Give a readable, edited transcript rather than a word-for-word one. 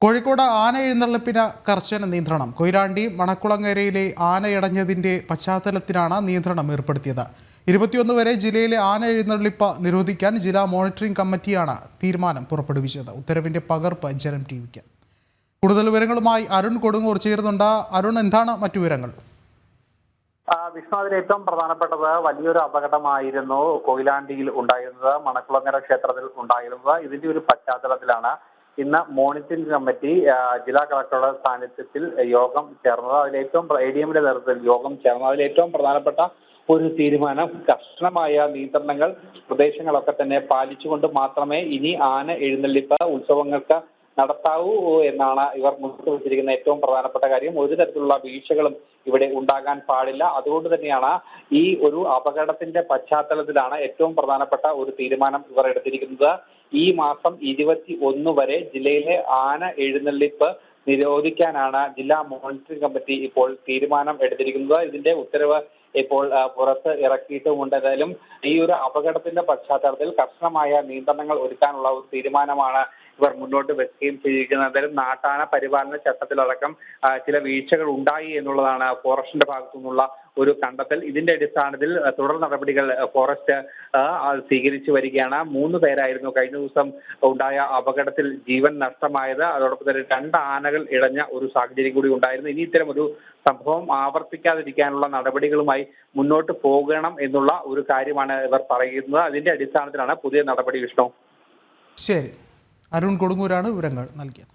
കോഴിക്കോട് ആന എഴുന്നള്ളിപ്പിന് കർശന നിയന്ത്രണം. കൊയിലാണ്ടി മണക്കുളങ്ങരയിലെ ആനയടഞ്ഞതിന്റെ പശ്ചാത്തലത്തിലാണ് നിയന്ത്രണം ഏർപ്പെടുത്തിയത്. 21 വരെ ജില്ലയിലെ ആന എഴുന്നള്ളിപ്പ് നിരോധിക്കാൻ ജില്ലാ മോണിറ്ററിംഗ് കമ്മിറ്റിയാണ് തീരുമാനം പുറപ്പെടുവിച്ചത്. ഉത്തരവിന്റെ പകർപ്പ് ജനം ടിവിക്ക്. കൂടുതൽ വിവരങ്ങളുമായി അരുൺ കൊടുങ്ങൂർ ചേരുന്നുണ്ട്. അരുൺ, എന്താണ് മറ്റു വിവരങ്ങൾ? വിഷ്ണു, അതിൽ ഏറ്റവും പ്രധാനപ്പെട്ടത് വലിയൊരു അപകടമായിരുന്നു കൊയിലാണ്ടിയിൽ ഉണ്ടായിരുന്നത്, മണക്കുളങ്ങര ക്ഷേത്രത്തിൽ ഉണ്ടായിരുന്നത്. ഇതിന്റെ ഒരു പശ്ചാത്തലത്തിലാണ് ഇന്ന് മോണിറ്ററിംഗ് കമ്മിറ്റി ജില്ലാ കളക്ടറുടെ സാന്നിധ്യത്തിൽ യോഗം ചേർന്നത്. അതിലേറ്റവും ADM നേതൃത്വത്തിൽ യോഗം ചേർന്നത്. അതിലേറ്റവും പ്രധാനപ്പെട്ട ഒരു തീരുമാനം, കർശനമായ നിയന്ത്രണങ്ങൾ പ്രദേശങ്ങളൊക്കെ തന്നെ പാലിച്ചുകൊണ്ട് മാത്രമേ ഇനി ആന എഴുന്നള്ളിപ്പ് ഉത്സവങ്ങൾക്ക് നടത്താവൂ എന്നാണ് ഇവർ മുന്നോട്ട് വെച്ചിരിക്കുന്ന ഏറ്റവും പ്രധാനപ്പെട്ട കാര്യം. ഒരു തരത്തിലുള്ള വീഴ്ചകളും ഇവിടെ ഉണ്ടാകാൻ പാടില്ല. അതുകൊണ്ട് തന്നെയാണ് ഈ ഒരു അപകടത്തിന്റെ പശ്ചാത്തലത്തിലാണ് ഏറ്റവും പ്രധാനപ്പെട്ട ഒരു തീരുമാനം ഇവർ എടുത്തിരിക്കുന്നത്. ഈ മാസം 21 വരെ ജില്ലയിലെ ആന എഴുന്നള്ളിപ്പ് നിരോധിക്കാനാണ് ജില്ലാ മോണിറ്ററിംഗ് കമ്മിറ്റി ഇപ്പോൾ തീരുമാനം എടുത്തിരിക്കുന്നത്. ഇതിന്റെ ഉത്തരവ് ഇപ്പോൾ പുറത്ത് ഇറക്കിയിട്ടുമുണ്ട്. ഏതായാലും ഈ ഒരു അപകടത്തിന്റെ പശ്ചാത്തലത്തിൽ കർശനമായ നിയന്ത്രണങ്ങൾ ഒരുക്കാനുള്ള ഒരു തീരുമാനമാണ് ഇവർ മുന്നോട്ട് വെക്കുകയും ചെയ്തിരിക്കുന്നത്. എന്തായാലും നാട്ടാന പരിപാലന ചട്ടത്തിലടക്കം ചില വീഴ്ചകൾ ഉണ്ടായി എന്നുള്ളതാണ് ഫോറസ്റ്റിന്റെ ഭാഗത്തു നിന്നുള്ള ഒരു കണ്ടെത്തൽ. ഇതിന്റെ അടിസ്ഥാനത്തിൽ തുടർ നടപടികൾ ഫോറസ്റ്റ് സ്വീകരിച്ചു വരികയാണ്. 3 പേരായിരുന്നു കഴിഞ്ഞ ദിവസം ഉണ്ടായ അപകടത്തിൽ ജീവൻ നഷ്ടമായത്. അതോടൊപ്പം തന്നെ 2 ആനകൾ ഇടഞ്ഞ ഒരു സാഹചര്യം കൂടി ഉണ്ടായിരുന്നു. ഇനി ഇത്തരം ഒരു സംഭവം ആവർത്തിക്കാതിരിക്കാനുള്ള നടപടികളുമായി മുന്നോട്ട് പോകണം എന്നുള്ള ഒരു കാര്യമാണ് ഇവർ പറയുന്നത്. അതിന്റെ അടിസ്ഥാനത്തിലാണ് പുതിയ നടപടി. വിഷ്ണു, ശരി. അരുൺ കൊടുങ്ങൂരാണ് വിവരങ്ങൾ നൽകിയത്.